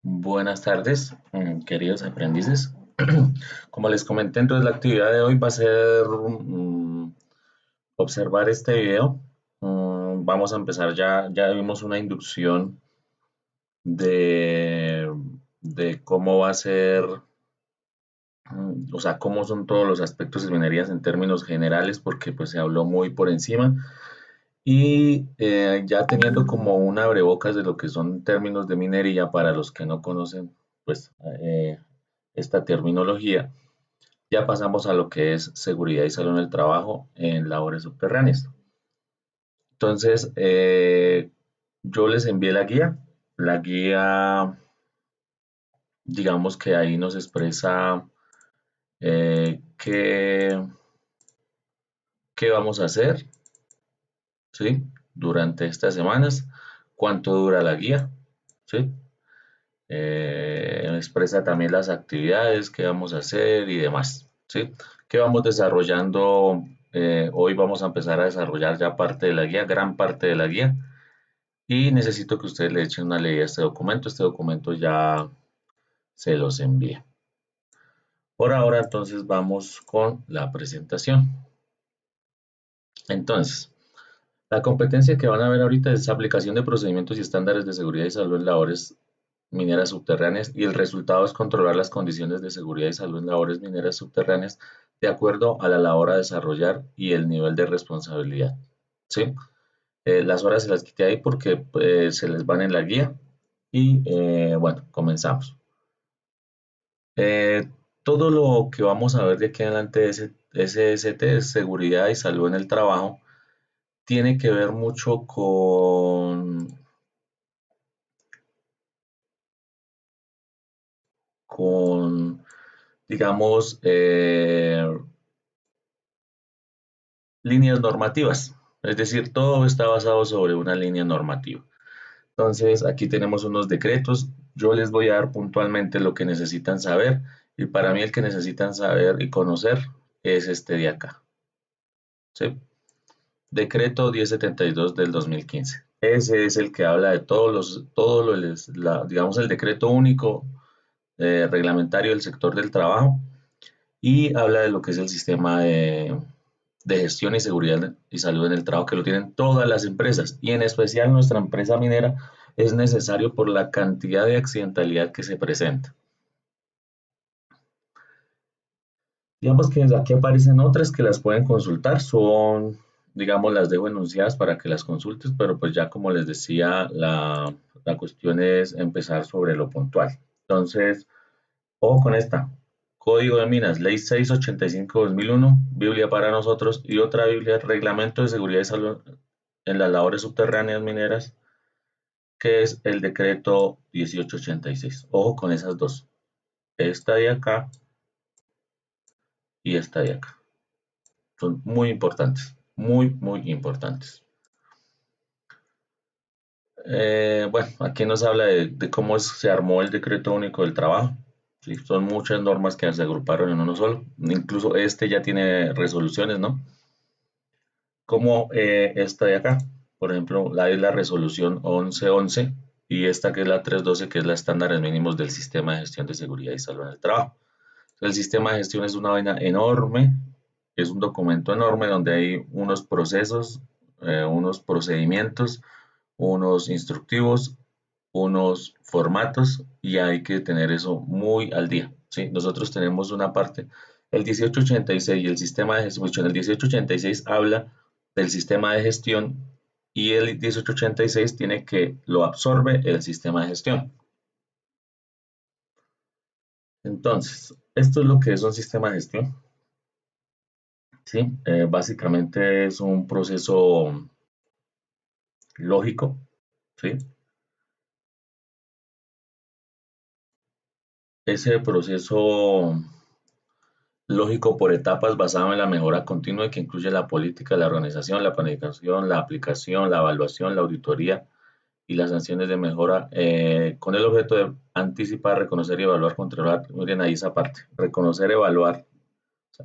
Buenas tardes, queridos aprendices. Como les comenté, entonces la actividad de hoy va a ser observar este video. Vamos a empezar ya vimos una inducción de, de cómo va a ser, o sea, cómo son todos los aspectos de minerías en términos generales, porque pues se habló muy por encima. Y ya teniendo como un abrebocas de lo que son términos de minería para los que no conocen, pues esta terminología, ya pasamos a lo que es seguridad y salud en el trabajo en labores subterráneas. Entonces, yo les envié la guía. La guía, digamos que ahí nos expresa qué vamos a hacer, ¿sí? Durante estas semanas, cuánto dura la guía, ¿sí? Expresa también las actividades que vamos a hacer y demás, ¿sí? Que vamos desarrollando, hoy vamos a empezar a desarrollar ya parte de la guía, gran parte de la guía, y necesito que ustedes le echen una leída a este documento ya se los envía. Por ahora entonces vamos con la presentación. Entonces, la competencia que van a ver ahorita es aplicación de procedimientos y estándares de seguridad y salud en labores mineras subterráneas y el resultado es controlar las condiciones de seguridad y salud en labores mineras subterráneas de acuerdo a la labor a desarrollar y el nivel de responsabilidad. ¿Sí? Las horas se las quité ahí porque se les van en la guía y bueno, comenzamos. Eh, Todo lo que vamos a ver de aquí en adelante de SST, seguridad y salud en el trabajo, tiene que ver mucho con digamos, líneas normativas. Es decir, todo está basado sobre una línea normativa. Entonces, aquí tenemos unos decretos. Yo les voy a dar puntualmente lo que necesitan saber. Y para mí el que necesitan saber y conocer es este de acá. ¿Sí? Decreto 1072 del 2015. Ese es el que habla de digamos, el decreto único reglamentario del sector del trabajo y habla de lo que es el sistema de gestión y seguridad y salud en el trabajo que lo tienen todas las empresas y en especial nuestra empresa minera es necesario por la cantidad de accidentalidad que se presenta. Digamos que aquí aparecen otras que las pueden consultar, son, digamos, las dejo enunciadas para que las consultes, pero pues ya como les decía, la cuestión es empezar sobre lo puntual. Entonces, ojo con esta. Código de Minas, Ley 685/2001, Biblia para nosotros y otra Biblia, Reglamento de Seguridad y Salud en las labores subterráneas mineras, que es el decreto 1886. Ojo con esas dos. Esta de acá y esta de acá. Son muy importantes. Muy, muy importantes. Bueno, aquí nos habla de cómo se armó el decreto único del trabajo. Sí, son muchas normas que se agruparon en uno solo. Incluso este ya tiene resoluciones, ¿no? Como esta de acá. Por ejemplo, es la resolución 1111 y esta que es la 312, que es la estándares mínimos del sistema de gestión de seguridad y salud en el trabajo. El sistema de gestión es una vaina enorme, es un documento enorme donde hay unos procesos, unos procedimientos, unos instructivos, unos formatos y hay que tener eso muy al día. ¿Sí? Nosotros tenemos una parte, el 1886 y el sistema de gestión, el 1886 habla del sistema de gestión y el 1886 tiene que lo absorbe el sistema de gestión. Entonces, esto es lo que es un sistema de gestión. ¿Sí? Básicamente es un proceso lógico, ¿sí? Ese proceso lógico por etapas basado en la mejora continua que incluye la política, la organización, la planificación, la aplicación, la evaluación, la auditoría y las sanciones de mejora con el objeto de anticipar, reconocer y evaluar, controlar. Miren ahí esa parte, reconocer, evaluar,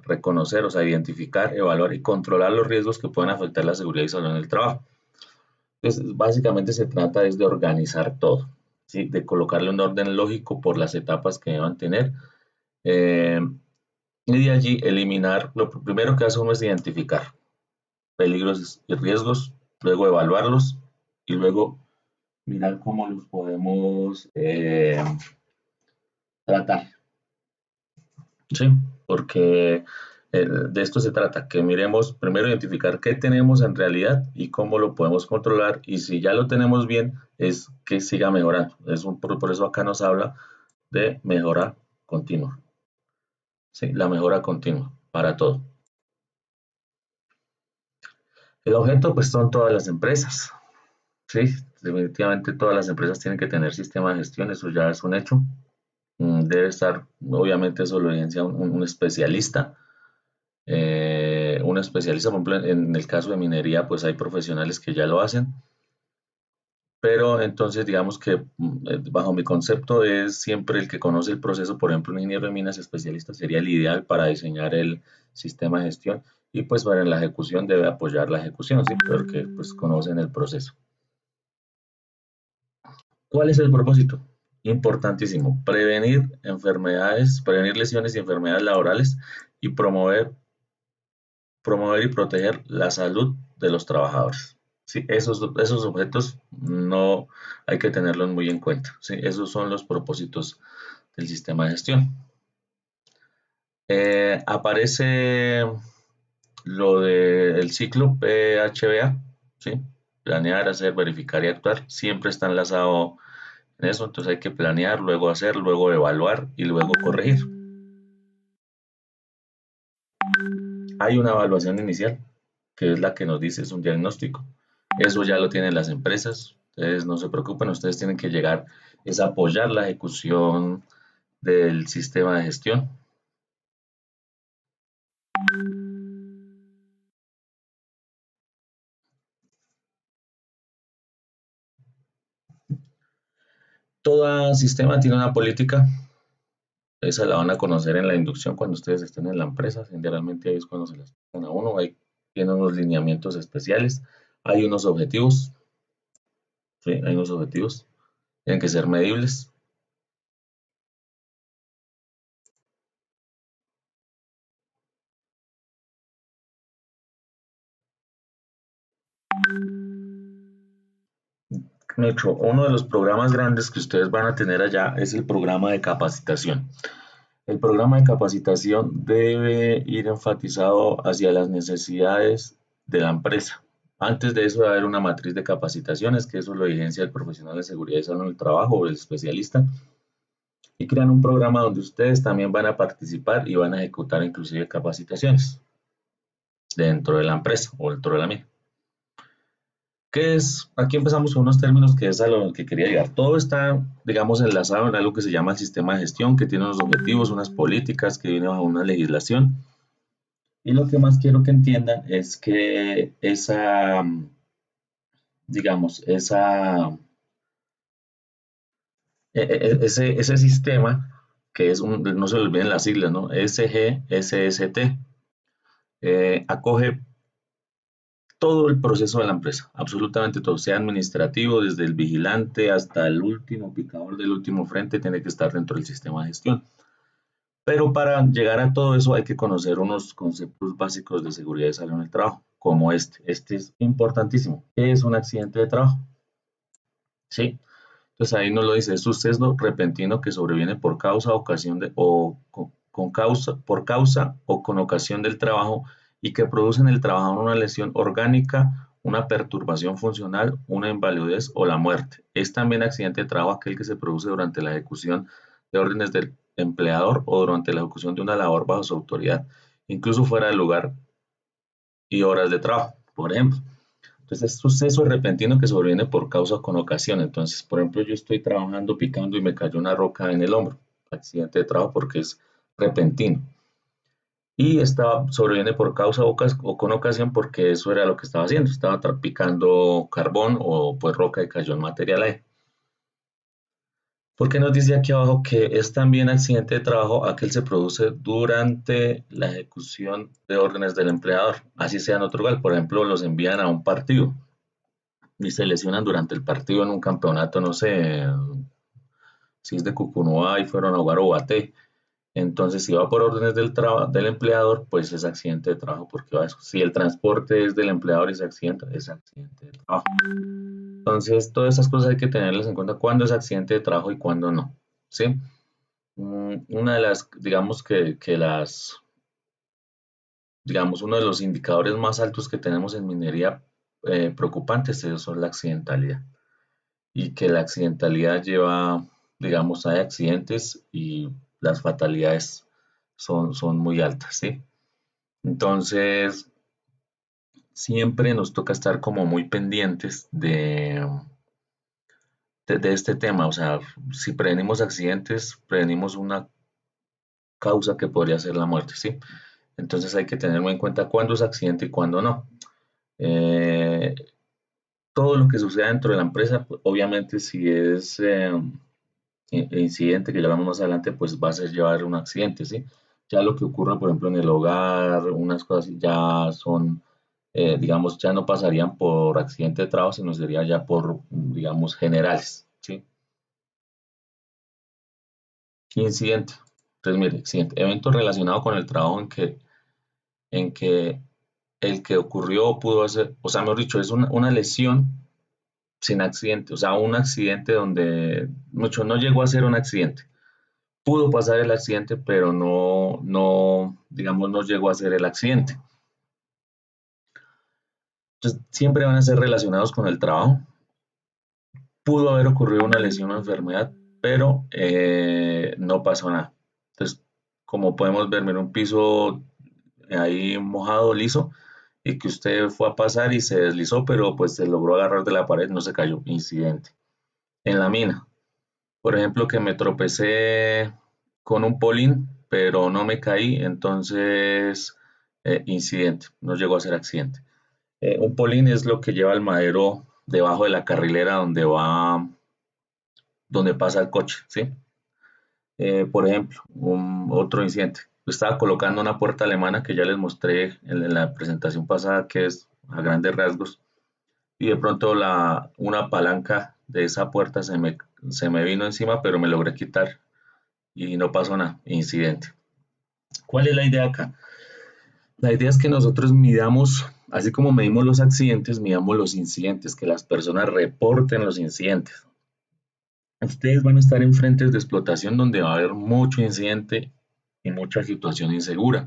reconocer, o sea, identificar, evaluar y controlar los riesgos que pueden afectar la seguridad y salud en el trabajo. Entonces, básicamente se trata es de organizar todo, ¿sí? De colocarle un orden lógico por las etapas que deban tener. eh, y de allí eliminar, lo primero que hace uno es identificar peligros y riesgos, luego evaluarlos y luego mirar cómo los podemos tratar, ¿sí? Porque de esto se trata, que miremos primero identificar qué tenemos en realidad y cómo lo podemos controlar, y si ya lo tenemos bien, es que siga mejorando. Por eso acá nos habla de mejora continua, ¿sí? La mejora continua para todo. El objeto pues son todas las empresas, ¿sí? Definitivamente todas las empresas tienen que tener sistema de gestión, eso ya es un hecho. Debe estar, obviamente eso lo evidencia un especialista. Un especialista, por ejemplo, en el caso de minería, pues hay profesionales que ya lo hacen, pero entonces digamos que bajo mi concepto es siempre el que conoce el proceso. Por ejemplo, un ingeniero de minas especialista sería el ideal para diseñar el sistema de gestión, y pues para la ejecución debe apoyar la ejecución, ¿sí? Porque pues conocen el proceso. ¿Cuál es el propósito? Importantísimo, prevenir enfermedades, prevenir lesiones y enfermedades laborales, y promover y proteger la salud de los trabajadores. Sí, esos objetos no hay que tenerlos muy en cuenta. Sí, esos son los propósitos del sistema de gestión. Aparece lo del ciclo PHBA, ¿sí? Planear, hacer, verificar y actuar. Siempre está enlazado en eso, entonces hay que planear, luego hacer, luego evaluar y luego corregir. Hay una evaluación inicial, que es la que nos dice, es un diagnóstico. Eso ya lo tienen las empresas. Ustedes no se preocupen, ustedes tienen que llegar, es apoyar la ejecución del sistema de gestión. Todo sistema tiene una política, esa la van a conocer en la inducción cuando ustedes estén en la empresa. Generalmente ahí es cuando se les explican a uno, hay, tiene unos lineamientos especiales, hay unos objetivos, ¿sí? Hay unos objetivos, tienen que ser medibles. Metro, uno de los programas grandes que ustedes van a tener allá es el programa de capacitación. El programa de capacitación debe ir enfatizado hacia las necesidades de la empresa. Antes de eso debe haber una matriz de capacitaciones, que eso lo evidencia el profesional de seguridad y salud en el trabajo o el especialista, y crean un programa donde ustedes también van a participar y van a ejecutar inclusive capacitaciones dentro de la empresa o dentro de la misma. ¿Qué es? Aquí empezamos con unos términos que es a lo que quería llegar. Todo está, digamos, enlazado en algo que se llama el sistema de gestión, que tiene unos objetivos, unas políticas, que viene bajo una legislación. Y lo que más quiero que entiendan es que digamos, ese sistema, que es no se olviden las siglas, ¿no? SGSST, acoge todo el proceso de la empresa, absolutamente todo, sea administrativo, desde el vigilante hasta el último picador del último frente, tiene que estar dentro del sistema de gestión. Pero para llegar a todo eso hay que conocer unos conceptos básicos de seguridad y salud en el trabajo, como este. Este es importantísimo. ¿Qué es un accidente de trabajo? ¿Sí? Entonces ahí nos lo dice, es un suceso repentino que sobreviene por causa, ocasión de, o con causa, por causa o con ocasión del trabajo, y que produce en el trabajador una lesión orgánica, una perturbación funcional, una invalidez o la muerte. Es también accidente de trabajo aquel que se produce durante la ejecución de órdenes del empleador o durante la ejecución de una labor bajo su autoridad, incluso fuera del lugar y horas de trabajo, por ejemplo. Entonces, es suceso repentino que sobreviene por causa o con ocasión. Entonces, por ejemplo, yo estoy trabajando, picando y me cayó una roca en el hombro. Accidente de trabajo porque es repentino. Y sobreviene por causa o con ocasión porque eso era lo que estaba haciendo. Estaba picando carbón o pues roca y cayó en material ahí. Porque nos dice aquí abajo que es también accidente de trabajo aquel se produce durante la ejecución de órdenes del empleador, así sea en otro lugar. Por ejemplo, los envían a un partido y se lesionan durante el partido en un campeonato, no sé, Si es de Cucunoa y fueron a jugar o Bate. Entonces, si va por órdenes del empleador, pues es accidente de trabajo porque va eso. Si el transporte es del empleador y es accidente de trabajo. Entonces, todas esas cosas hay que tenerlas en cuenta cuándo es accidente de trabajo y cuándo no. ¿Sí? Una de las, digamos digamos, uno de los indicadores más altos que tenemos en minería preocupantes son la accidentalidad. Y que la accidentalidad lleva, digamos, hay accidentes y las fatalidades son muy altas, ¿sí? Entonces, siempre nos toca estar como muy pendientes de este tema. O sea, si prevenimos accidentes, prevenimos una causa que podría ser la muerte, ¿sí? Entonces hay que tener muy en cuenta cuándo es accidente y cuándo no. Eh, Todo lo que suceda dentro de la empresa, pues, obviamente si es incidente, que ya lo vamos más adelante, pues va a ser llevar un accidente, ¿sí? Ya lo que ocurra, por ejemplo, en el hogar, unas cosas así, ya son, digamos, ya no pasarían por accidente de trabajo, sino sería ya por, digamos, generales, ¿sí? Incidente. Entonces, mire, accidente, evento relacionado con el trabajo en que el que ocurrió pudo ser, o sea, mejor dicho, es una lesión sin accidente, o sea, un accidente donde mucho no llegó a ser un accidente. Pudo pasar el accidente, pero digamos, no llegó a ser el accidente. Entonces, siempre van a ser relacionados con el trabajo. Pudo haber ocurrido una lesión o enfermedad, pero no pasó nada. Entonces, como podemos ver, en un piso ahí mojado, liso, y que usted fue a pasar y se deslizó, pero pues se logró agarrar de la pared, no se cayó, incidente. En la mina, por ejemplo, que me tropecé con un polín, pero no me caí, entonces incidente, no llegó a ser accidente. Un polín es lo que lleva el madero debajo de la carrilera donde pasa el coche, ¿sí? Por ejemplo, otro incidente. Estaba colocando una puerta alemana que ya les mostré en la presentación pasada, que es a grandes rasgos, y de pronto una palanca de esa puerta se me vino encima, pero me logré quitar y no pasó nada, incidente. ¿Cuál es la idea acá? La idea es que nosotros midamos, así como medimos los accidentes, midamos los incidentes, que las personas reporten los incidentes. Ustedes van a estar en frentes de explotación donde va a haber mucho incidente y mucha situación insegura.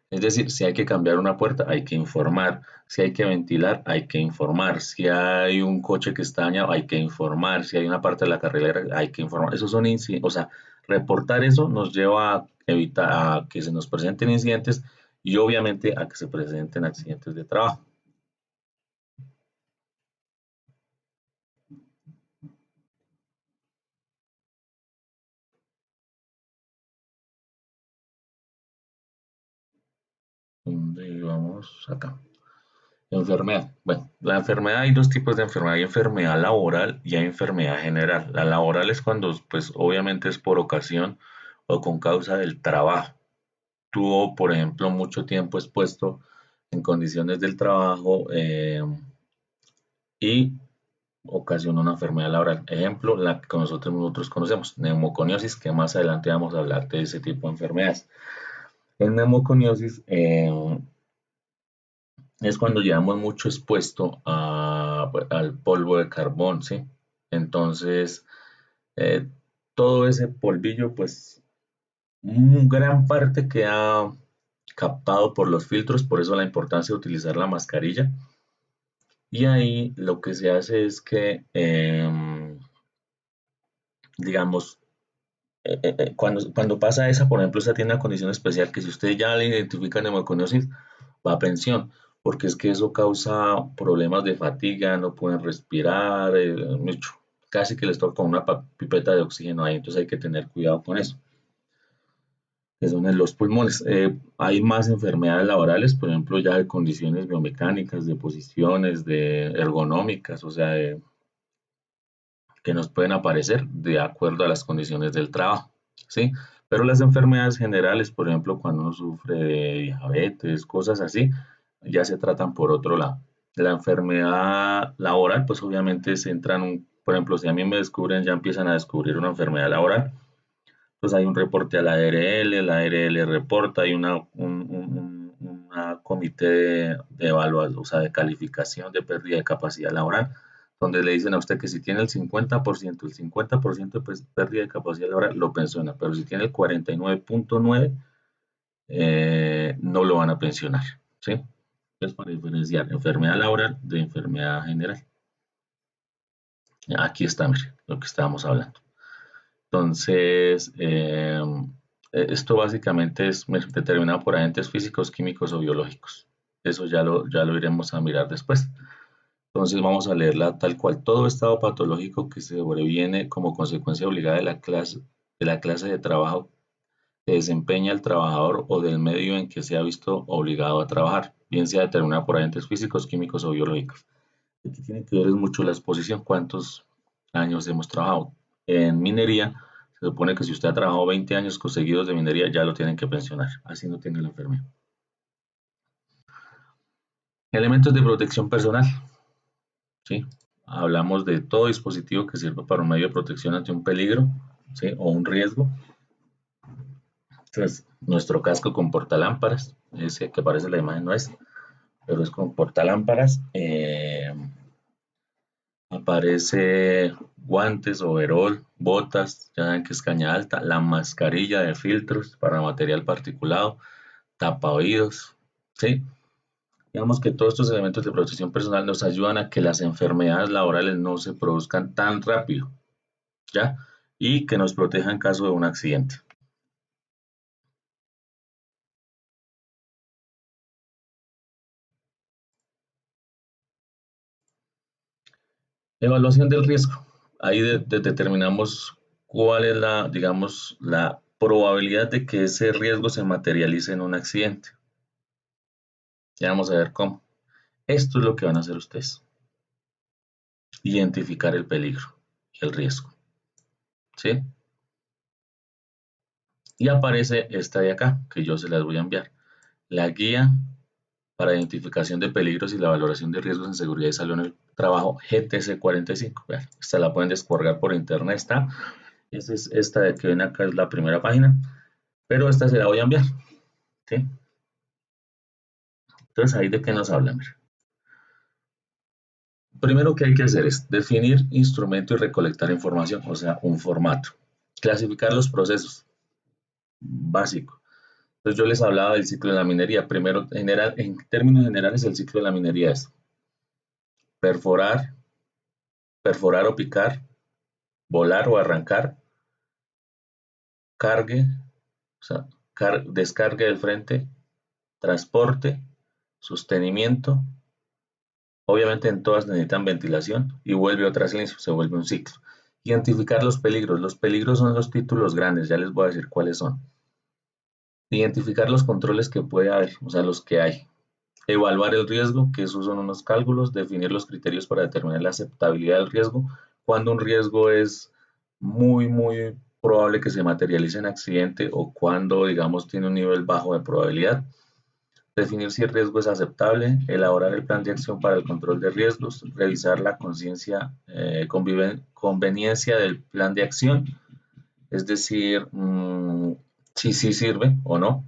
Es decir, si hay que cambiar una puerta, hay que informar. Si hay que ventilar, hay que informar. Si hay un coche que está dañado, hay que informar. Si hay una parte de la carrilera, hay que informar. Esos son incidentes. O sea, reportar eso nos lleva a evitar a que se nos presenten incidentes y obviamente a que se presenten accidentes de trabajo. ¿Dónde vamos? Acá. Enfermedad. Bueno, la enfermedad hay dos tipos de enfermedad. Hay enfermedad laboral y hay enfermedad general. La laboral es cuando, pues, obviamente es por ocasión o con causa del trabajo. Tuvo, por ejemplo, mucho tiempo expuesto en condiciones del trabajo y ocasionó una enfermedad laboral. Ejemplo, la que nosotros conocemos, neumoconiosis, que más adelante vamos a hablar de ese tipo de enfermedades. En neumoconiosis es cuando llevamos mucho expuesto al polvo de carbón, ¿sí? Entonces, eh, todo ese polvillo, pues, gran parte queda captado por los filtros, por eso la importancia de utilizar la mascarilla. Y ahí lo que se hace es que, digamos, cuando pasa esa, por ejemplo, esa tiene una condición especial que si usted ya le identifica neumoconiosis, va a pensión, porque es que eso causa problemas de fatiga, no pueden respirar, mucho. Casi que les toca con una pipeta de oxígeno ahí, entonces hay que tener cuidado con eso, que son en los pulmones. Hay más enfermedades laborales, por ejemplo, ya de condiciones biomecánicas, de posiciones, de ergonómicas, o sea, que nos pueden aparecer de acuerdo a las condiciones del trabajo, ¿sí? Pero las enfermedades generales, por ejemplo, cuando uno sufre de diabetes, cosas así, ya se tratan por otro lado. La enfermedad laboral, pues obviamente se entra Por ejemplo, si a mí me descubren, ya empiezan a descubrir una enfermedad laboral, pues hay un reporte a la ARL reporta, hay una comité de evaluación, o sea, de calificación de pérdida de capacidad laboral, donde le dicen a usted que si tiene el 50% de pérdida de capacidad laboral, lo pensiona, pero si tiene el 49.9, no lo van a pensionar, ¿sí? Es para diferenciar enfermedad laboral de enfermedad general. Aquí está, mire, lo que estábamos hablando. Entonces, esto básicamente es determinado por agentes físicos, químicos o biológicos. Eso ya lo iremos a mirar después. Entonces vamos a leerla tal cual. Todo estado patológico que se sobreviene como consecuencia obligada de la clase de trabajo que desempeña el trabajador o del medio en que se ha visto obligado a trabajar, bien sea determinado por agentes físicos, químicos o biológicos. Aquí tiene que ver es mucho la exposición, cuántos años hemos trabajado. En minería, se supone que si usted ha trabajado 20 años conseguidos de minería, ya lo tienen que pensionar, así no tiene la enfermedad. Elementos de protección personal, ¿sí? Hablamos de todo dispositivo que sirva para un medio de protección ante un peligro, ¿sí? O un riesgo. Entonces, nuestro casco con portalámparas, ese que aparece en la imagen no es, pero es con portalámparas. Aparece guantes, overol, botas, ya saben que es caña alta, la mascarilla de filtros para material particulado, tapa oídos, ¿sí? Digamos que todos estos elementos de protección personal nos ayudan a que las enfermedades laborales no se produzcan tan rápido, ¿ya? Y que nos protejan en caso de un accidente. Evaluación del riesgo. Ahí determinamos cuál es la, digamos, la probabilidad de que ese riesgo se materialice en un accidente. Ya vamos a ver cómo. Esto es lo que van a hacer ustedes. Identificar el peligro y el riesgo. ¿Sí? Y aparece esta de acá, que yo se las voy a enviar. La guía para identificación de peligros y la valoración de riesgos en seguridad y salud en el trabajo GTC 45. Vean, esta la pueden descargar por internet. Esta de que ven acá es la primera página, pero esta se la voy a enviar. ¿Sí? Entonces, ahí de qué nos hablan. Primero que hay que hacer es definir instrumento y recolectar información, o sea, un formato. Clasificar los procesos, básico. Entonces yo les hablaba del ciclo de la minería. Primero, en términos generales, el ciclo de la minería es perforar, perforar o picar, volar o arrancar, cargue, o sea, descargue del frente, transporte, sostenimiento. Obviamente en todas necesitan ventilación y vuelve otra silencio, se vuelve un ciclo. Identificar los peligros. Los peligros son los títulos grandes, ya les voy a decir cuáles son. Identificar los controles que puede haber, o sea, los que hay. Evaluar el riesgo, que esos son unos cálculos, definir los criterios para determinar la aceptabilidad del riesgo, cuando un riesgo es muy, muy probable que se materialice en accidente o cuando, digamos, tiene un nivel bajo de probabilidad. Definir si el riesgo es aceptable, elaborar el plan de acción para el control de riesgos, revisar la conveniencia del plan de acción, es decir, si sí sirve o no.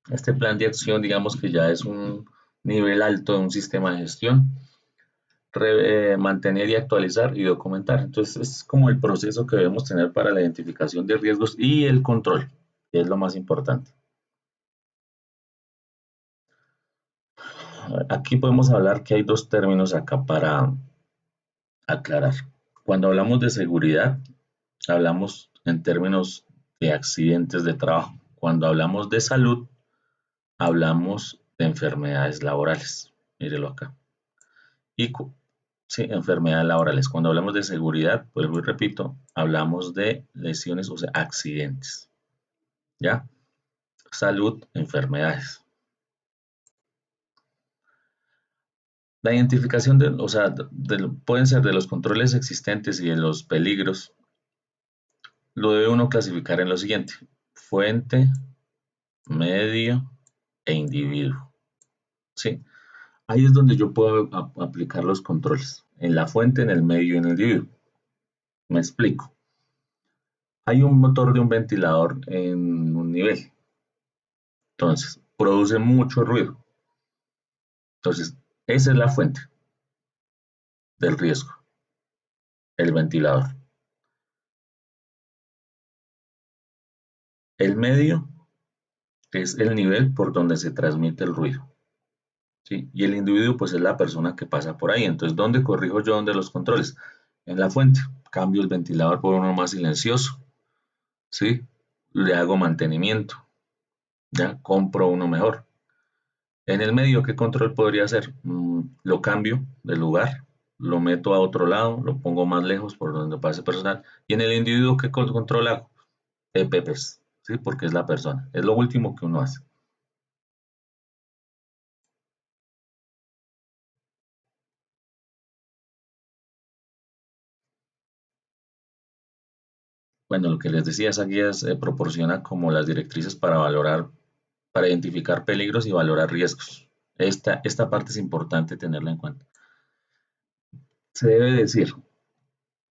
Este plan de acción, digamos que ya es un nivel alto de un sistema de gestión. Mantener y actualizar y documentar. Entonces, es como el proceso que debemos tener para la identificación de riesgos y el control, que es lo más importante. Aquí podemos hablar que hay dos términos acá para aclarar. Cuando hablamos de seguridad, hablamos en términos de accidentes de trabajo. Cuando hablamos de salud, hablamos de enfermedades laborales. Mírelo acá. Y sí, enfermedades laborales. Cuando hablamos de seguridad, vuelvo y repito, hablamos de lesiones, o sea, accidentes. ¿Ya? Salud, enfermedades. La identificación o sea, pueden ser de los controles existentes y de los peligros. Lo debe uno clasificar en lo siguiente: fuente, medio e individuo. ¿Sí? Ahí es donde yo puedo aplicar los controles. en la fuente, en el medio y en el individuo. Me explico. Hay un motor de un ventilador en un nivel, entonces produce mucho ruido. Entonces, esa es la fuente del riesgo, el ventilador. El medio es el nivel por donde se transmite el ruido, ¿sí? Y el individuo, pues es la persona que pasa por ahí. Entonces, ¿dónde corrijo yo dónde los controles? En la fuente. Cambio el ventilador por uno más silencioso, ¿sí? Le hago mantenimiento, ya compro uno mejor. En el medio, ¿qué control podría hacer? Lo cambio de lugar, lo meto a otro lado, lo pongo más lejos por donde pase personal. Y en el individuo, ¿qué control hago? EPPs, ¿sí? Porque es la persona. Es lo último que uno hace. Bueno, lo que les decía, esa guía proporciona como las directrices para valorar, para identificar peligros y valorar riesgos. Esta parte es importante tenerla en cuenta. Se debe decir,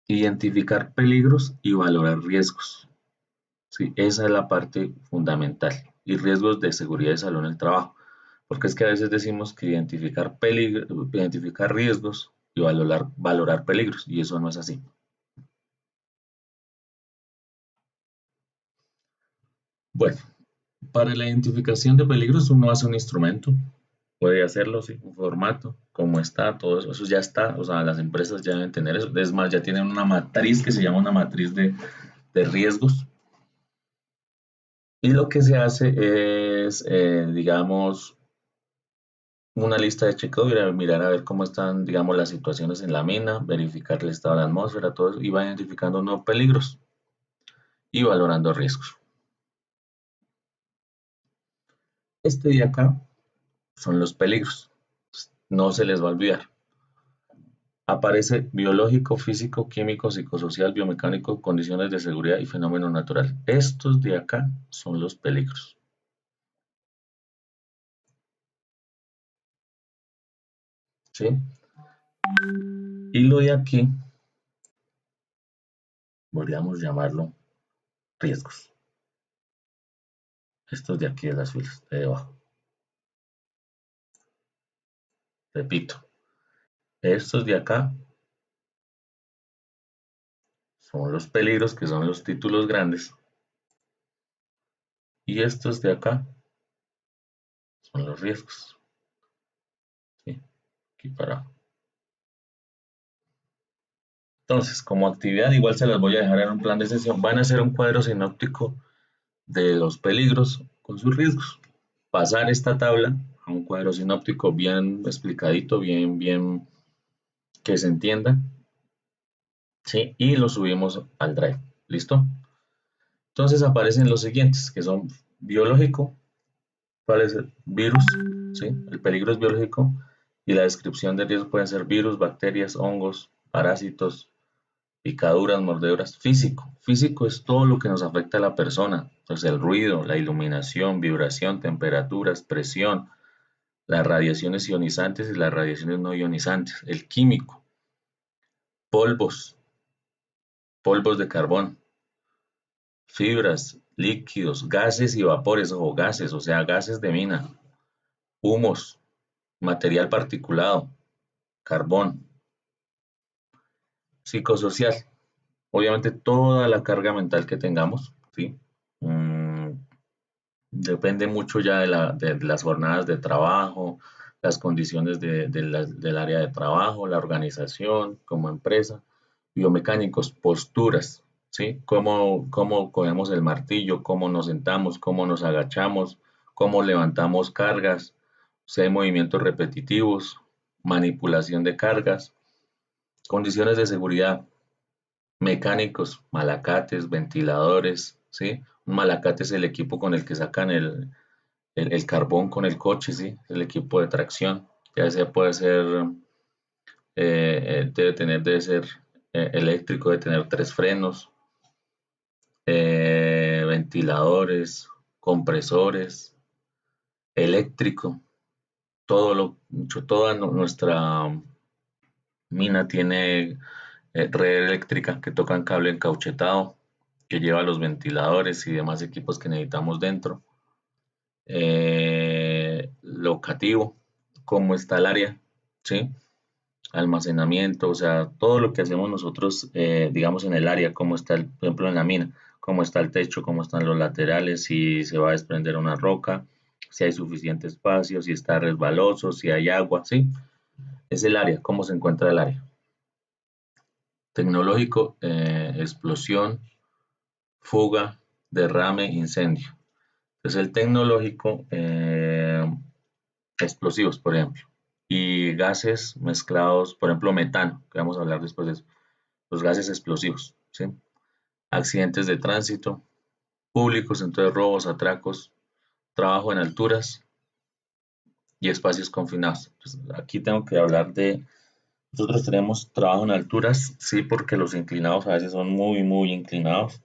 identificar peligros y valorar riesgos. Sí, esa es la parte fundamental. Y riesgos de seguridad y salud en el trabajo. Porque es que a veces decimos que identificar identificar riesgos y valorar peligros, y eso no es así. Bueno, para la identificación de peligros uno hace un instrumento, puede hacerlo, sí, un formato, cómo está, todo eso, eso ya está, o sea, las empresas ya deben tener eso. Es más, ya tienen una matriz que se llama una matriz de riesgos. Y lo que se hace es, digamos, una lista de chequeo, mirar a ver cómo están, digamos, las situaciones en la mina, verificar el estado de la atmósfera, todo eso, y va identificando nuevos peligros y valorando riesgos. Este de acá son los peligros, no se les va a olvidar. Aparece biológico, físico, químico, psicosocial, biomecánico, condiciones de seguridad y fenómeno natural. Estos de acá son los peligros. ¿Sí? Y lo de aquí, podríamos llamarlo riesgos. Estos de aquí de las filas, de debajo. Repito, estos de acá son los peligros, que son los títulos grandes. Y estos de acá son los riesgos. ¿Sí? Aquí para. Entonces, como actividad, igual se las voy a dejar en un plan de sesión. Van a hacer un cuadro sinóptico de los peligros con sus riesgos. Pasar esta tabla a un cuadro sinóptico bien explicadito, bien que se entienda, ¿sí? Y lo subimos al Drive. ¿Listo? Entonces aparecen los siguientes, que son biológico, ¿cuál es el virus? ¿Sí? El peligro es biológico y la descripción de riesgo pueden ser virus, bacterias, hongos, parásitos, picaduras, mordeduras. Físico. Físico es todo lo que nos afecta a la persona. Entonces el ruido, la iluminación, vibración, temperaturas, presión, las radiaciones ionizantes y las radiaciones no ionizantes. El químico, polvos, polvos de carbón, fibras, líquidos, gases y vapores o gases, o sea, gases de mina, humos, material particulado, carbón, psicosocial. Obviamente toda la carga mental que tengamos, ¿sí? Mm, Depende mucho ya de las jornadas de trabajo, las condiciones del área de trabajo, la organización como empresa, biomecánicos, posturas, ¿sí? Cómo cogemos el martillo, cómo nos sentamos, cómo nos agachamos, cómo levantamos cargas, si hay movimientos repetitivos, manipulación de cargas, condiciones de seguridad, mecánicos, malacates, ventiladores, ¿sí? Un malacate es el equipo con el que sacan el carbón con el coche, ¿sí? El equipo de tracción, ya sea puede ser, debe ser eléctrico, debe tener tres frenos, ventiladores, compresores, eléctrico, toda nuestra Mina tiene red eléctrica que toca en cable encauchetado, que lleva los ventiladores y demás equipos que necesitamos dentro. Locativo, cómo está el área, ¿sí? Almacenamiento, o sea, todo lo que hacemos nosotros, digamos, en el área, cómo está, por ejemplo, en la mina, cómo está el techo, cómo están los laterales, si se va a desprender una roca, si hay suficiente espacio, si está resbaloso, si hay agua, ¿sí? Es el área, cómo se encuentra el área. Tecnológico, explosión, fuga, derrame, incendio. Entonces el tecnológico, explosivos, por ejemplo, y gases mezclados, por ejemplo, metano, que vamos a hablar después de eso, los gases explosivos, ¿sí? Accidentes de tránsito, públicos, entonces robos, atracos, trabajo en alturas y espacios confinados. Entonces, aquí tengo que hablar de, nosotros tenemos trabajo en alturas, sí, porque los inclinados a veces son muy, muy inclinados.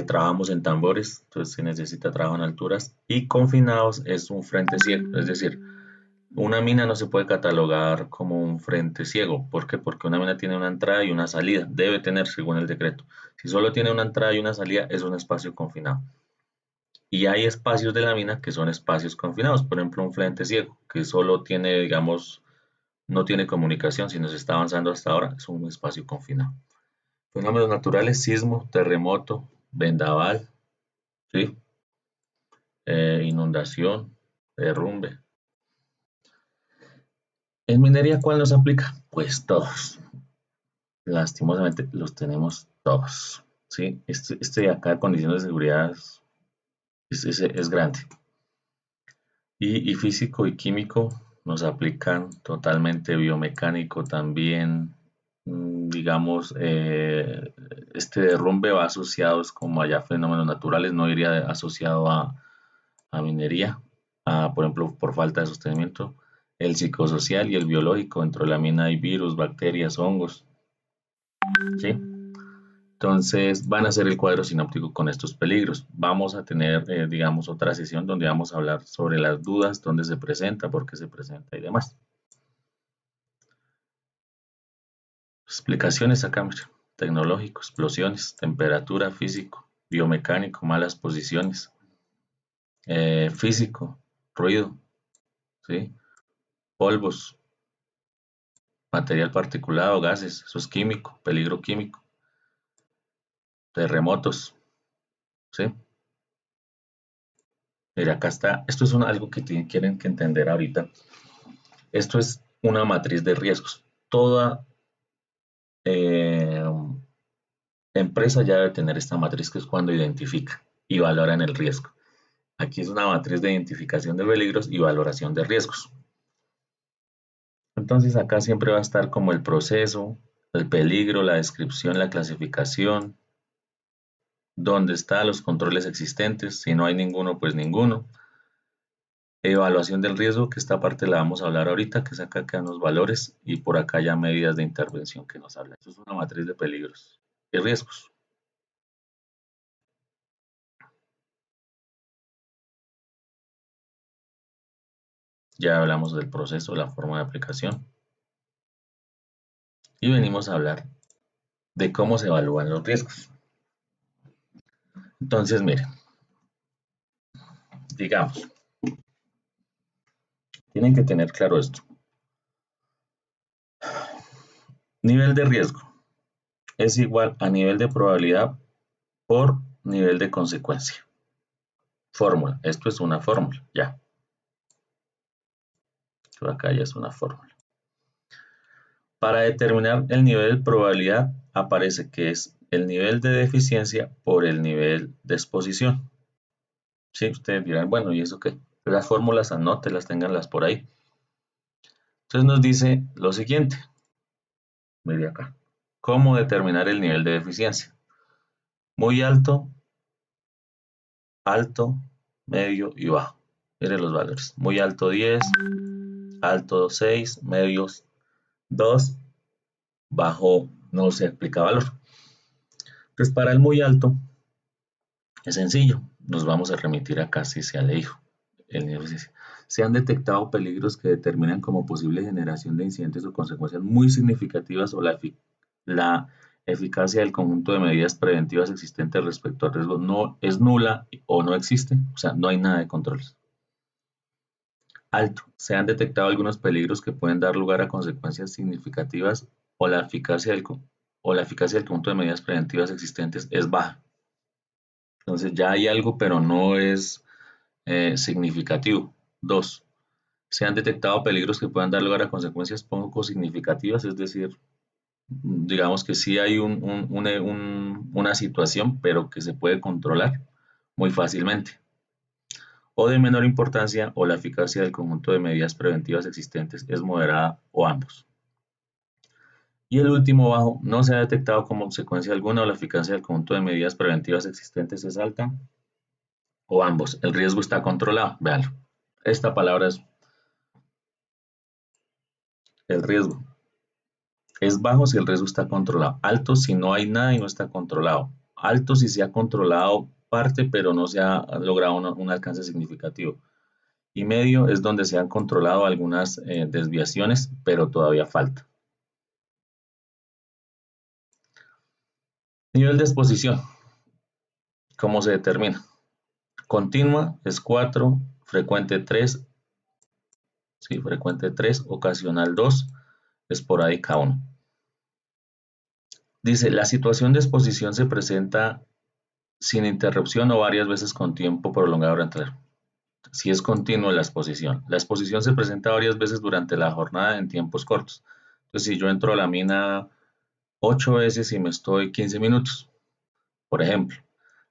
Trabajamos en tambores, entonces se necesita trabajo en alturas. Y confinados es un frente ciego, es decir, una mina no se puede catalogar como un frente ciego. ¿Por qué? Porque una mina tiene una entrada y una salida. Debe tener, según el decreto. Si solo tiene una entrada y una salida, es un espacio confinado. Y hay espacios de la mina que son espacios confinados. Por ejemplo, un frente ciego, que solo tiene, digamos, no tiene comunicación, si nos está avanzando hasta ahora, es un espacio confinado. Fenómenos naturales, sismo, terremoto, vendaval, ¿sí? Inundación, derrumbe. En minería, ¿cuál nos aplica? Pues todos. Lastimosamente los tenemos todos. ¿Sí? Este de acá, condiciones de seguridad, es grande. Y físico y químico nos aplican totalmente, biomecánico también. Digamos, este derrumbe va asociado, es como allá fenómenos naturales, no iría asociado a minería, por ejemplo, por falta de sostenimiento. El psicosocial y el biológico, dentro de la mina hay virus, bacterias, hongos, ¿sí? Entonces van a hacer el cuadro sinóptico con estos peligros. Vamos a tener, digamos, otra sesión donde vamos a hablar sobre las dudas, dónde se presenta, por qué se presenta y demás. Explicaciones acá, mira. Tecnológico, explosiones, temperatura, físico, biomecánico, malas posiciones, físico, ruido, ¿sí? Polvos, material particulado, gases, eso es químico, peligro químico, terremotos, ¿sí? Mira, acá está, esto es algo que tienen que entender ahorita. Esto es una matriz de riesgos. Toda eh, empresa ya debe tener esta matriz, que es cuando identifica y valoran el riesgo. Aquí es una matriz de identificación de peligros y valoración de riesgos. Entonces acá siempre va a estar como el proceso, el peligro, la descripción, la clasificación, dónde están los controles existentes, si no hay ninguno, pues ninguno. Evaluación del riesgo, que esta parte la vamos a hablar ahorita, que es acá quedan los valores, y por acá ya medidas de intervención que nos habla. Esto es una matriz de peligros y riesgos. Ya hablamos del proceso, la forma de aplicación, y venimos a hablar de cómo se evalúan los riesgos. Entonces, miren, digamos, tienen que tener claro esto. Nivel de riesgo es igual a nivel de probabilidad por nivel de consecuencia. Fórmula, esto es una fórmula, ya. Esto acá ya es una fórmula. Para determinar el nivel de probabilidad aparece que es el nivel de deficiencia por el nivel de exposición. Sí, ustedes dirán, bueno, ¿y eso qué? Las fórmulas anótelas, ténganlas por ahí. Entonces nos dice lo siguiente, mire acá, ¿cómo determinar el nivel de deficiencia? Muy alto, alto, medio y bajo. Miren los valores, muy alto 10, alto 6, medios 2, bajo no se aplica valor. Entonces para el muy alto es sencillo, nos vamos a remitir acá si se le dijo. el nivel de eficiencia. Se han detectado peligros que determinan como posible generación de incidentes o consecuencias muy significativas o la eficacia del conjunto de medidas preventivas existentes respecto al riesgo no es nula o no existe, o sea, no hay nada de controles. Alto. Se han detectado algunos peligros que pueden dar lugar a consecuencias significativas o la eficacia del conjunto de medidas preventivas existentes es baja. Entonces ya hay algo, pero no es significativo. 2. Se han detectado peligros que puedan dar lugar a consecuencias poco significativas, es decir, digamos que sí hay una situación, pero que se puede controlar muy fácilmente, o de menor importancia, o la eficacia del conjunto de medidas preventivas existentes es moderada, o ambos. Y el último bajo, no se ha detectado como consecuencia alguna o la eficacia del conjunto de medidas preventivas existentes es alta, o ambos. El riesgo está controlado, véanlo. Esta palabra es el riesgo. Es bajo si el riesgo está controlado. Alto si no hay nada y no está controlado. Alto si se ha controlado parte, pero no se ha logrado un alcance significativo. Y medio es donde se han controlado algunas desviaciones, pero todavía falta. Nivel de exposición. ¿Cómo se determina? Continua es 4, frecuente 3, sí, frecuente 3, ocasional 2, esporádica 1. Dice, la situación de exposición se presenta sin interrupción o varias veces con tiempo prolongado durante si es continua la exposición. La exposición se presenta varias veces durante la jornada en tiempos cortos. Entonces, si yo entro a la mina 8 veces y me estoy 15 minutos, por ejemplo,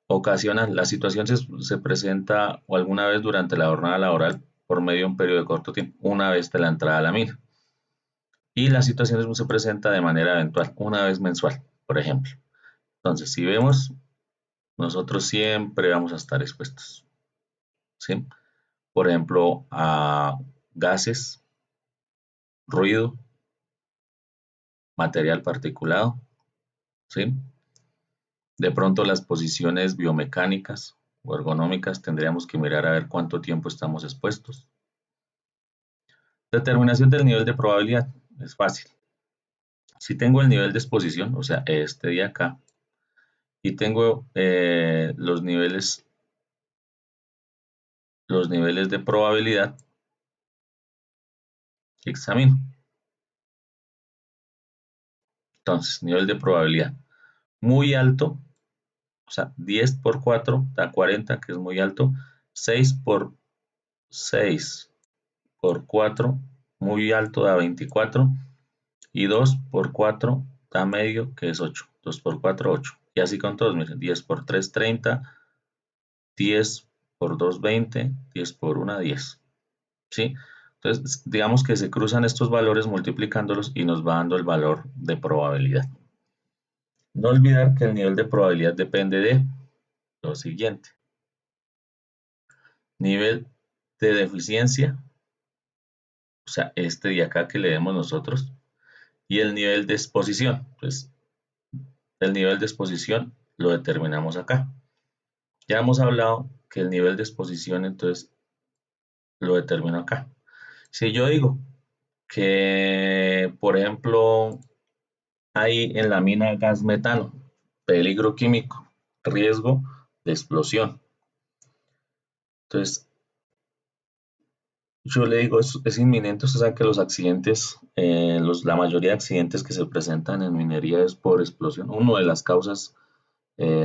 ocasional, la situación se presenta o alguna vez durante la jornada laboral por medio de un periodo de corto tiempo, una vez de la entrada a la mina. Y la situación se presenta de manera eventual, una vez mensual, por ejemplo. Entonces, si vemos, nosotros siempre vamos a estar expuestos, ¿sí? Por ejemplo, a gases, ruido, material particulado, ¿sí? De pronto las posiciones biomecánicas o ergonómicas tendríamos que mirar a ver cuánto tiempo estamos expuestos. Determinación del nivel de probabilidad, es fácil. Si tengo el nivel de exposición, o sea, este de acá, y tengo los niveles de probabilidad, examino. Entonces, nivel de probabilidad muy alto, o sea, 10 por 4 da 40, que es muy alto. 6 por 6 por 4, muy alto, da 24. Y 2 por 4 da medio, que es 8. 2 por 4, 8. Y así con todos, miren, 10 por 3, 30. 10 por 2, 20. 10 por 1, 10. ¿Sí? Entonces, digamos que se cruzan estos valores multiplicándolos y nos va dando el valor de probabilidad. No olvidar que el nivel de probabilidad depende de lo siguiente. Nivel de deficiencia, o sea, este de acá que leemos nosotros, y el nivel de exposición. Pues el nivel de exposición lo determinamos acá. Ya hemos hablado que el nivel de exposición entonces lo determino acá. Si yo digo que, por ejemplo, hay en la mina gas metano, peligro químico, riesgo de explosión. Entonces, yo le digo, es inminente. Ustedes saben que los accidentes, la mayoría de accidentes que se presentan en minería es por explosión. Una de las causas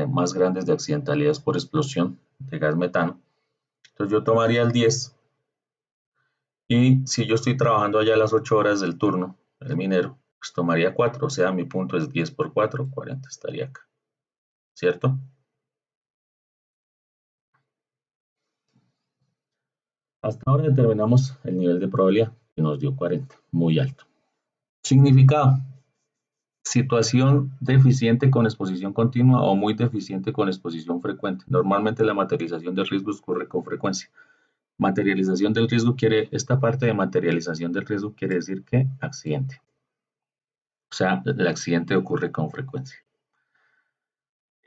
más grandes de accidentalidad es por explosión de gas metano. Entonces, yo tomaría el 10 y si yo estoy trabajando allá las 8 horas del turno, el minero, pues tomaría 4, o sea, mi punto es 10 por 4, 40 estaría acá, ¿cierto? Hasta ahora determinamos el nivel de probabilidad, que nos dio 40, muy alto. Significado: situación deficiente con exposición continua o muy deficiente con exposición frecuente. Normalmente la materialización del riesgo ocurre con frecuencia. Materialización del riesgo esta parte de materialización del riesgo quiere decir que accidente. O sea, el accidente ocurre con frecuencia.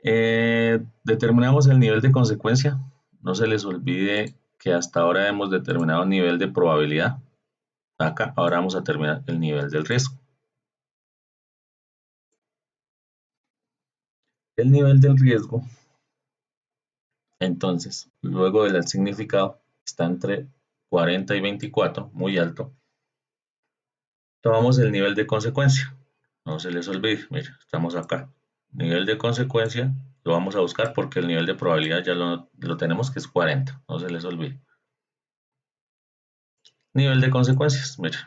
Determinamos el nivel de consecuencia. No se les olvide que hasta ahora hemos determinado nivel de probabilidad. Acá, ahora vamos a determinar el nivel del riesgo. El nivel del riesgo, entonces, luego del significado, está entre 40 y 24, muy alto. Tomamos el nivel de consecuencia. No se les olvide, mire, estamos acá. Nivel de consecuencia lo vamos a buscar porque el nivel de probabilidad ya lo tenemos que es 40, no se les olvide. Nivel de consecuencias, mire.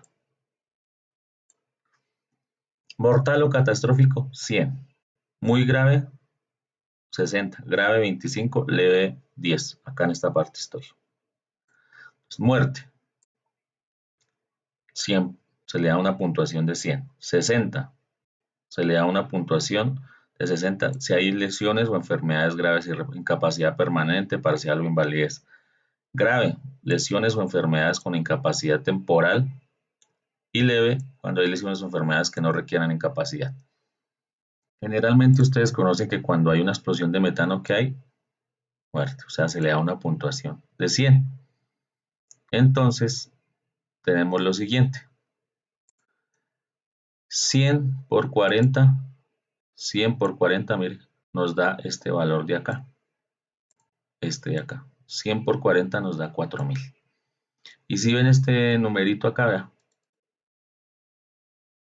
Mortal o catastrófico, 100. Muy grave, 60. Grave, 25. Leve, 10. Acá en esta parte estoy. Muerte, 100. Se le da una puntuación de 100. 60. Se le da una puntuación de 60 si hay lesiones o enfermedades graves y incapacidad permanente, parcial o invalidez. Grave, lesiones o enfermedades con incapacidad temporal, y leve, cuando hay lesiones o enfermedades que no requieran incapacidad. Generalmente ustedes conocen que cuando hay una explosión de metano, ¿qué hay? Muerte, o sea, se le da una puntuación de 100. Entonces, tenemos lo siguiente. 100 por 40, 100 por 40, mire, nos da este valor de acá. Este de acá. 100 por 40 nos da 4000. Y si ven este numerito acá, vea.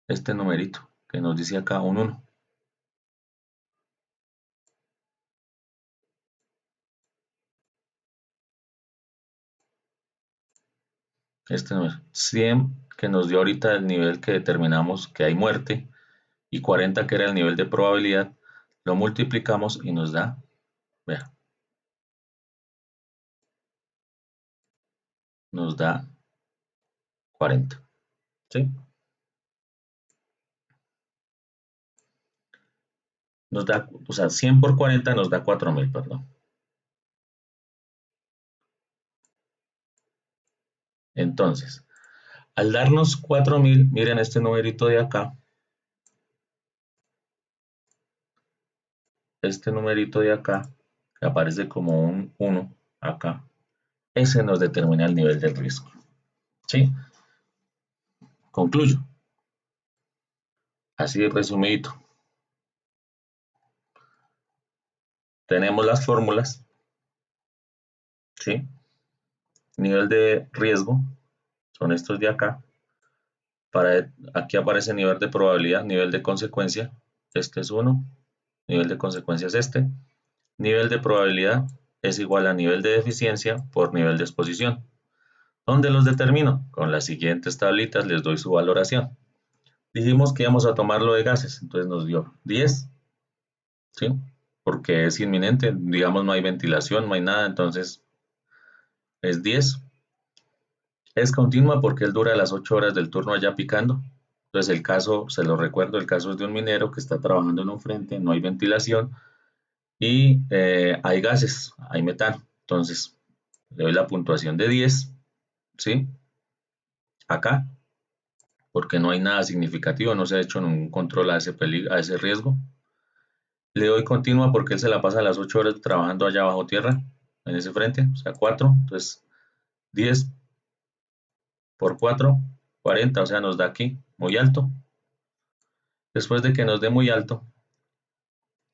Este numerito que nos dice acá un 1. Este número. 100 que nos dio ahorita el nivel que determinamos que hay muerte y 40 que era el nivel de probabilidad, lo multiplicamos y nos da, vea, nos da 40. ¿Sí? Nos da, o sea, 100 por 40 nos da 4000, perdón. Entonces, al darnos 4000, miren este numerito de acá, este numerito de acá, que aparece como un 1 acá, ese nos determina el nivel del riesgo. ¿Sí? Concluyo. Así de resumidito. Tenemos las fórmulas, ¿sí? Nivel de riesgo, son estos de acá. Aquí aparece nivel de probabilidad, nivel de consecuencia, este es 1, nivel de consecuencia es este. Nivel de probabilidad es igual a nivel de eficiencia por nivel de exposición. ¿Dónde los determino? Con las siguientes tablitas les doy su valoración. Dijimos que íbamos a tomarlo de gases, entonces nos dio 10, ¿sí? Porque es inminente, digamos no hay ventilación, no hay nada, entonces es 10. Es continua porque él dura las 8 horas del turno allá picando. Entonces el caso, se lo recuerdo, el caso es de un minero que está trabajando en un frente, no hay ventilación y hay gases, hay metano. Entonces le doy la puntuación de 10, ¿sí? Acá, porque no hay nada significativo, no se ha hecho ningún control a ese riesgo. Le doy continua porque él se la pasa las 8 horas trabajando allá bajo tierra, en ese frente, o sea 4. Entonces 10 por 4, 40, o sea nos da aquí muy alto. Después de que nos dé muy alto,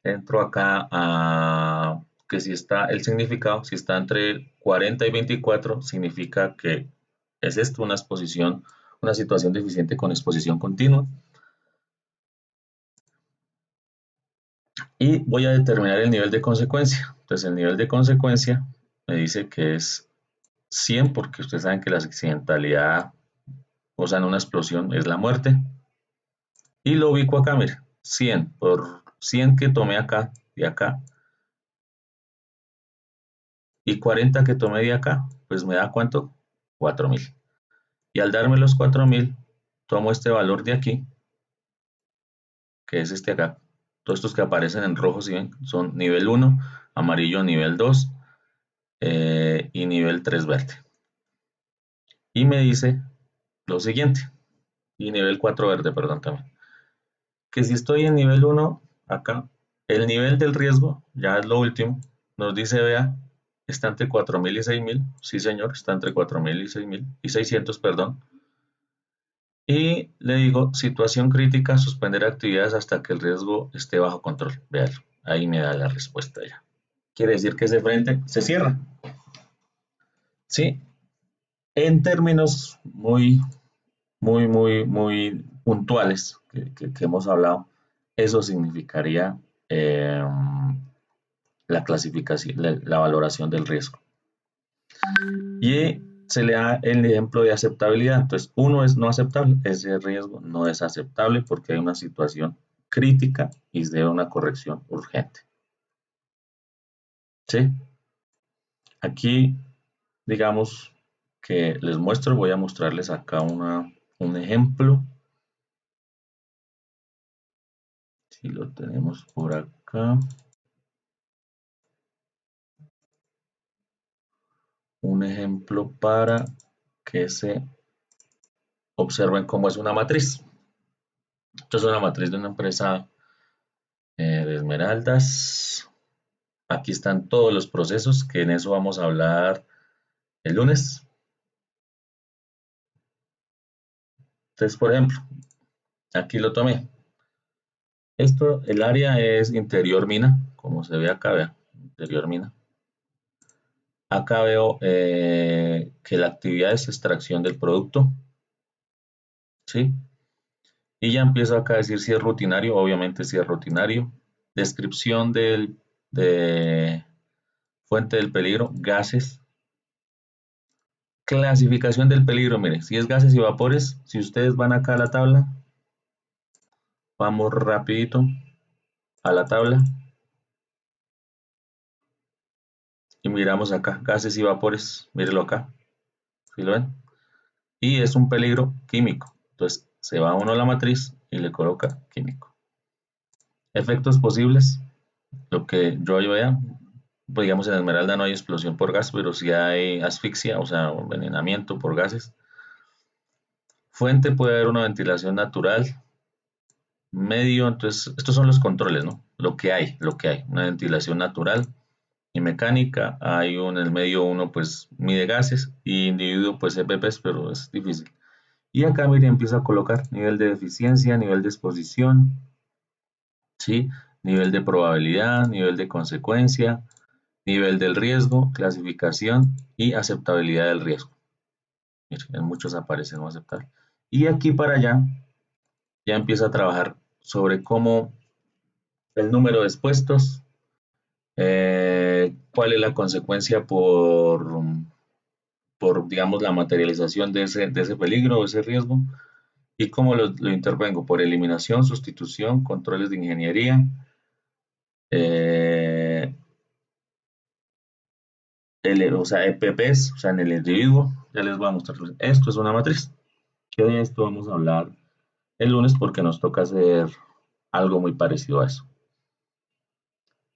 entro acá a que si está el significado, si está entre 40 y 24, significa que es esto una exposición, una situación deficiente con exposición continua. Y voy a determinar el nivel de consecuencia. Entonces el nivel de consecuencia me dice que es 100 porque ustedes saben que la accidentalidad, o sea, en una explosión es la muerte. Y lo ubico acá, mire, 100 por 100 que tomé acá, de acá, y 40 que tomé de acá, pues me da ¿cuánto? 4000. Y al darme los 4000, tomo este valor de aquí, que es este acá. Todos estos que aparecen en rojo, si ven, son nivel 1, amarillo nivel 2 y nivel 3 verde. Y me dice lo siguiente, y nivel 4 verde, perdón, también. Que si estoy en nivel 1, acá, el nivel del riesgo, ya es lo último, nos dice, vea, está entre 4.000 y 6.000. Sí, señor, está entre 4.000 y 6.000 y 600, perdón. Y le digo, situación crítica, suspender actividades hasta que el riesgo esté bajo control. Véalo, ahí me da la respuesta ya. Quiere decir que ese frente se cierra. Sí, en términos muy puntuales que hemos hablado, eso significaría la clasificación, la valoración del riesgo. Y se le da el ejemplo de aceptabilidad. Entonces, uno es no aceptable, ese riesgo no es aceptable porque hay una situación crítica y se debe una corrección urgente. ¿Sí? Aquí, digamos que les muestro, voy a mostrarles acá un ejemplo. Si lo tenemos por acá. Un ejemplo para que se observen cómo es una matriz. Esto es una matriz de una empresa de esmeraldas. Aquí están todos los procesos, que en eso vamos a hablar el lunes. Entonces, por ejemplo, aquí lo tomé. Esto, el área es interior mina, como se ve acá, vea, interior mina. Acá veo que la actividad es extracción del producto, ¿sí? Y ya empiezo acá a decir si es rutinario, obviamente si es rutinario. Descripción de fuente del peligro, gases. Clasificación del peligro, mire, si es gases y vapores, si ustedes van acá a la tabla, vamos rapidito a la tabla y miramos acá, gases y vapores, mírelo acá, ¿sí lo ven? Y es un peligro químico, entonces se va uno a la matriz y le coloca químico. Efectos posibles, lo que yo vea, pues digamos en Esmeralda no hay explosión por gas, pero sí hay asfixia, o sea, envenenamiento por gases. Fuente puede haber una ventilación natural, medio, entonces estos son los controles, ¿no? Lo que hay, una ventilación natural y mecánica, hay un, en el medio uno pues mide gases y individuo pues EPPs, pero es difícil. Y acá mire, empiezo a colocar nivel de eficiencia, nivel de exposición, ¿sí? Nivel de probabilidad, nivel de consecuencia, nivel del riesgo, clasificación y aceptabilidad del riesgo. Mire, en muchos aparece no aceptable. Y aquí para allá ya empiezo a trabajar sobre cómo el número de expuestos, cuál es la consecuencia por, digamos, la materialización de ese peligro o ese riesgo y cómo lo intervengo por eliminación, sustitución, controles de ingeniería, eh, o sea, EPPs, o sea, en el individuo. Ya les voy a mostrar. Esto es una matriz. Que de esto vamos a hablar el lunes porque nos toca hacer algo muy parecido a eso.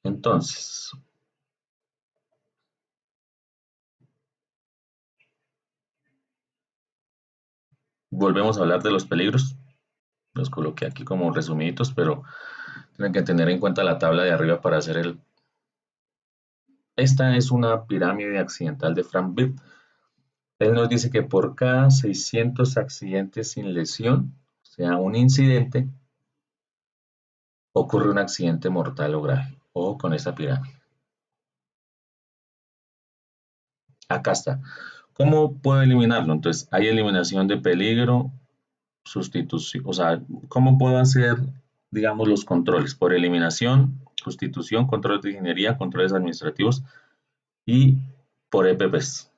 Entonces, volvemos a hablar de los peligros. Los coloqué aquí como resumiditos, pero tienen que tener en cuenta la tabla de arriba para hacer el... Esta es una pirámide accidental de Frank Bitt. Él nos dice que por cada 600 accidentes sin lesión, o sea, un incidente, ocurre un accidente mortal o grave. Ojo con esta pirámide. Acá está. ¿Cómo puedo eliminarlo? Entonces, hay eliminación de peligro, sustitución, o sea, ¿cómo puedo hacer, digamos, los controles? Por eliminación, sustitución, controles de ingeniería, controles administrativos y por EPPs.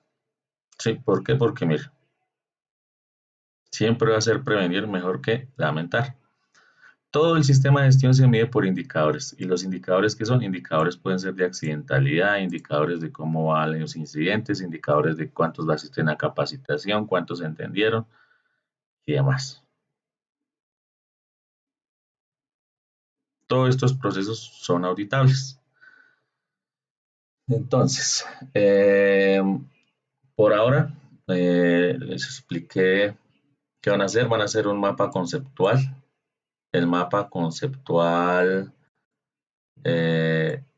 Sí, ¿por qué? Porque, mire, siempre va a ser prevenir mejor que lamentar. Todo el sistema de gestión se mide por indicadores y los indicadores que son indicadores pueden ser de accidentalidad, indicadores de cómo van los incidentes, indicadores de cuántos asisten a capacitación, cuántos entendieron y demás. Todos estos procesos son auditables. Entonces, por ahora les expliqué qué van a hacer. Van a hacer un mapa conceptual. El mapa conceptual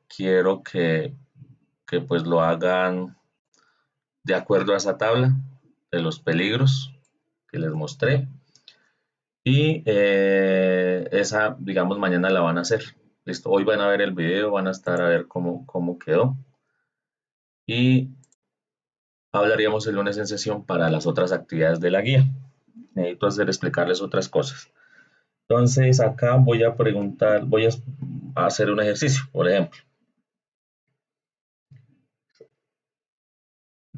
quiero que que pues lo hagan de acuerdo a esa tabla de los peligros que les mostré. Y esa, digamos, mañana la van a hacer. Listo, hoy van a ver el video, van a estar a ver cómo quedó. Y hablaríamos el lunes en sesión para las otras actividades de la guía. Necesito explicarles otras cosas. Entonces, acá voy a preguntar, voy a hacer un ejercicio, por ejemplo.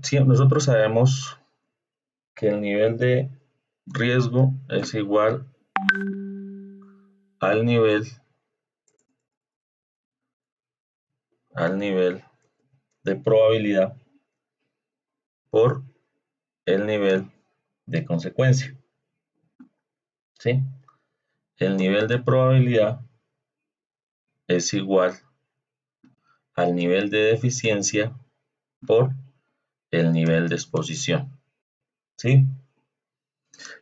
Si nosotros sabemos que el nivel de riesgo es igual al nivel de probabilidad por el nivel de consecuencia. ¿Sí? El nivel de probabilidad es igual al nivel de deficiencia por el nivel de exposición. ¿Sí?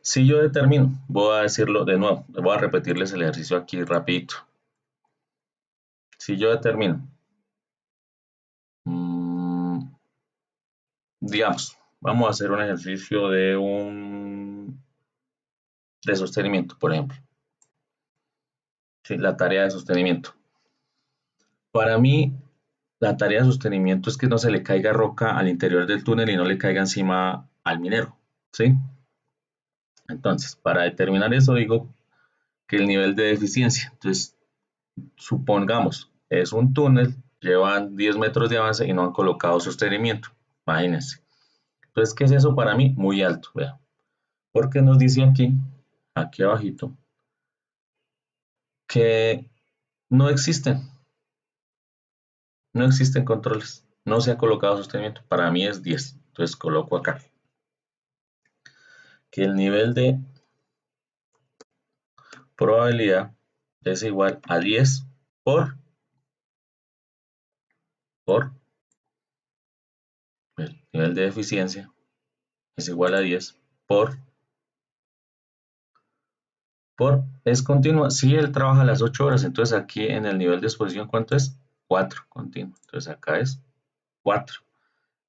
Si yo determino, voy a decirlo de nuevo, voy a repetirles el ejercicio aquí rapidito. Si yo determino, digamos, vamos a hacer un ejercicio de sostenimiento, por ejemplo. ¿Sí? La tarea de sostenimiento. Para mí, la tarea de sostenimiento es que no se le caiga roca al interior del túnel y no le caiga encima al minero. ¿Sí? Entonces, para determinar eso digo que el nivel de deficiencia. Entonces, supongamos, es un túnel, llevan 10 metros de avance y no han colocado sostenimiento. Imagínense. Entonces, ¿qué es eso para mí? Muy alto, vea. Porque nos dice aquí abajito, que no existen, no existen controles. No se ha colocado sostenimiento. Para mí es 10. Entonces coloco acá que el nivel de probabilidad es igual a 10 por el nivel de eficiencia es igual a 10 es continua. Si él trabaja las 8 horas, entonces aquí en el nivel de exposición, ¿cuánto es? 4 continuo. Entonces acá es 4.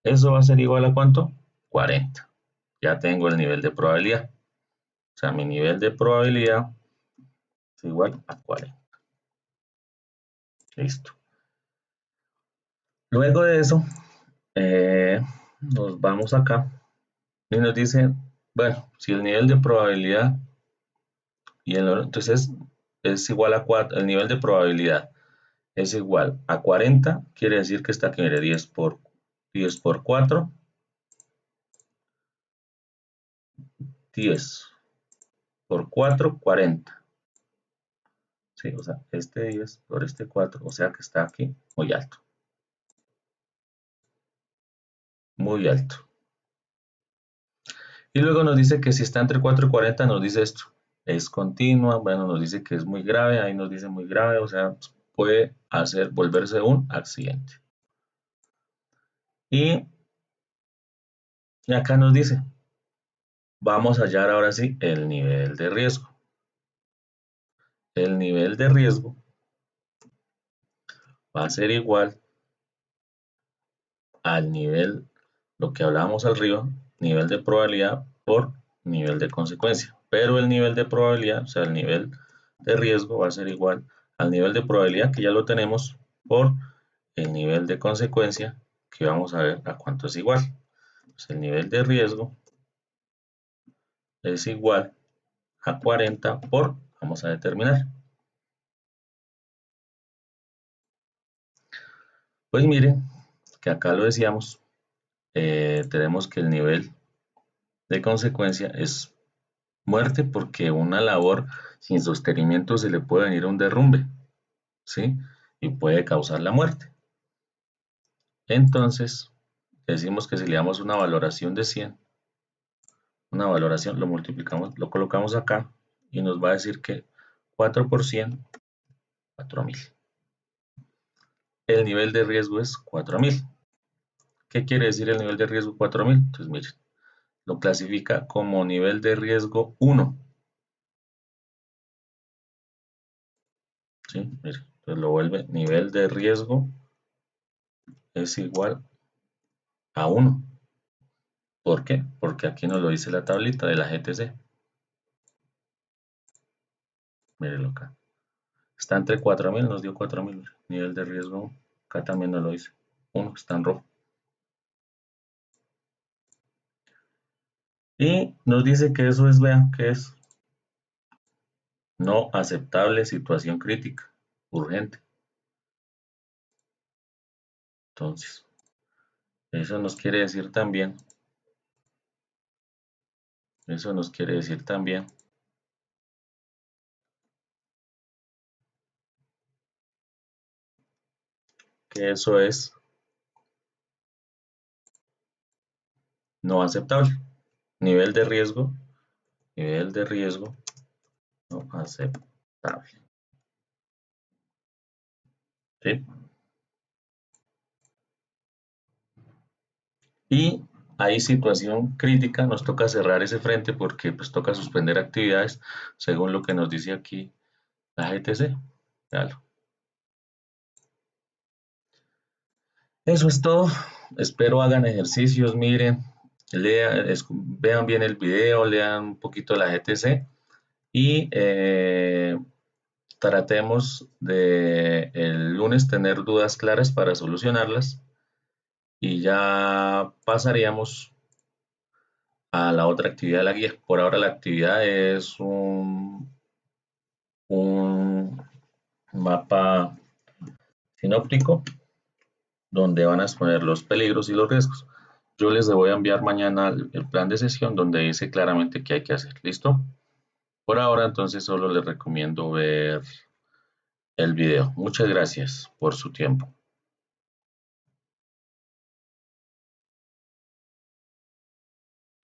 Eso va a ser igual a ¿cuánto? 40. Ya tengo el nivel de probabilidad. O sea, mi nivel de probabilidad es igual a 40. Listo. Luego de eso, nos vamos acá y nos dice, bueno, si el nivel de probabilidad entonces es igual a 4, el nivel de probabilidad es igual a 40, quiere decir que está aquí, mire, 10 por 4, 10 por 4, 40. Sí, o sea, este 10 por este 4, o sea que está aquí muy alto. Muy alto. Y luego nos dice que si está entre 4 y 40, nos dice esto. Es continua, bueno, nos dice que es muy grave, ahí nos dice muy grave, o sea, puede volverse un accidente. Y acá nos dice, vamos a hallar ahora sí el nivel de riesgo. El nivel de riesgo va a ser igual al nivel, lo que hablábamos arriba, nivel de probabilidad por nivel de consecuencia. Pero el nivel de probabilidad, o sea, el nivel de riesgo va a ser igual al nivel de probabilidad, que ya lo tenemos, por el nivel de consecuencia, que vamos a ver a cuánto es igual. Pues el nivel de riesgo es igual a 40 vamos a determinar. Pues miren, que acá lo decíamos, tenemos que el nivel de consecuencia es muerte porque una labor sin sostenimiento se le puede venir un derrumbe, ¿sí? Y puede causar la muerte. Entonces, decimos que si le damos una valoración de 100, una valoración, lo multiplicamos, lo colocamos acá y nos va a decir que 4 por 100, 4000. El nivel de riesgo es 4000. ¿Qué quiere decir el nivel de riesgo 4000? Entonces, miren, lo clasifica como nivel de riesgo 1. ¿Sí? Miren, entonces lo vuelve nivel de riesgo es igual a 1. ¿Por qué? Porque aquí nos lo dice la tablita de la GTC. Mírenlo acá. Está entre 4000, nos dio 4000. Nivel de riesgo, acá también nos lo dice. 1 está en rojo. Y nos dice que eso es, vean, que es no aceptable situación crítica, urgente. Entonces, eso nos quiere decir también, eso nos quiere decir también que eso es no aceptable. Nivel de riesgo, nivel de riesgo no aceptable. ¿Sí? Y hay situación crítica, nos toca cerrar ese frente porque pues toca suspender actividades según lo que nos dice aquí la GTC. Véalo. Eso es todo. Espero hagan ejercicios, miren, lean, vean bien el video, lean un poquito la GTC y tratemos de el lunes tener dudas claras para solucionarlas y ya pasaríamos a la otra actividad de la guía. Por ahora la actividad es un mapa sinóptico donde van a exponer los peligros y los riesgos. Yo les voy a enviar mañana el plan de sesión donde dice claramente qué hay que hacer. ¿Listo? Por ahora entonces solo les recomiendo ver el video. Muchas gracias por su tiempo.